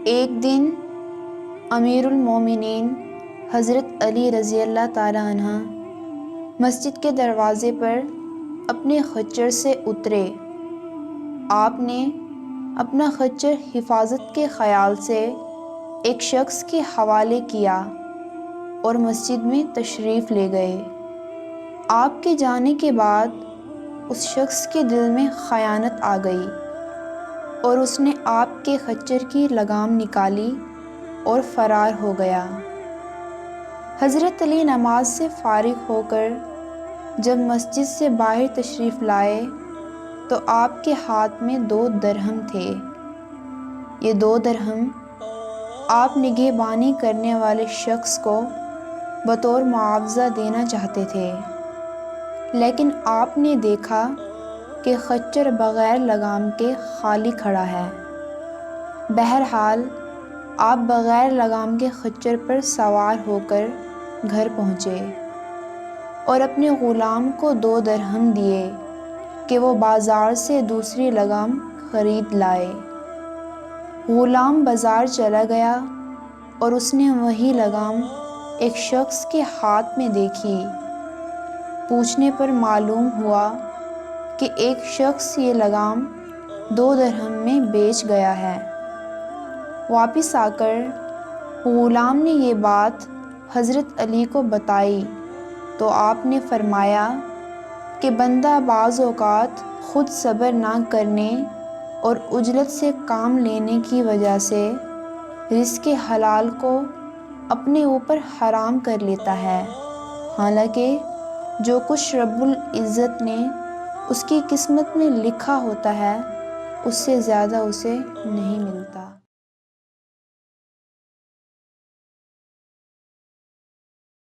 ایک دن امیر المومنین حضرت علی رضی اللہ تعالیٰ عنہ مسجد کے دروازے پر اپنے خچر سے اترے۔ آپ نے اپنا خچر حفاظت کے خیال سے ایک شخص کے حوالے کیا اور مسجد میں تشریف لے گئے۔ آپ کے جانے کے بعد اس شخص کے دل میں خیانت آ گئی اور اس نے آپ کے خچر کی لگام نکالی اور فرار ہو گیا۔ حضرت علی نماز سے فارغ ہو کر جب مسجد سے باہر تشریف لائے تو آپ کے ہاتھ میں 2 درہم تھے۔ یہ 2 درہم آپ نگہبانی کرنے والے شخص کو بطور معاوضہ دینا چاہتے تھے، لیکن آپ نے دیکھا کہ خچر بغیر لگام کے خالی کھڑا ہے۔ بہرحال آپ بغیر لگام کے خچر پر سوار ہو کر گھر پہنچے اور اپنے غلام کو 2 درہم دیے کہ وہ بازار سے دوسری لگام خرید لائے۔ غلام بازار چلا گیا اور اس نے وہی لگام ایک شخص کے ہاتھ میں دیکھی۔ پوچھنے پر معلوم ہوا کہ ایک شخص یہ لگام 2 درہم میں بیچ گیا ہے۔ واپس آ کر غلام نے یہ بات حضرت علی کو بتائی تو آپ نے فرمایا کہ بندہ بعض اوقات خود صبر نہ کرنے اور عجلت سے کام لینے کی وجہ سے رزق حلال کو اپنے اوپر حرام کر لیتا ہے، حالانکہ جو کچھ رب العزت نے اس کی قسمت میں لکھا ہوتا ہے اس سے زیادہ اسے نہیں ملتا۔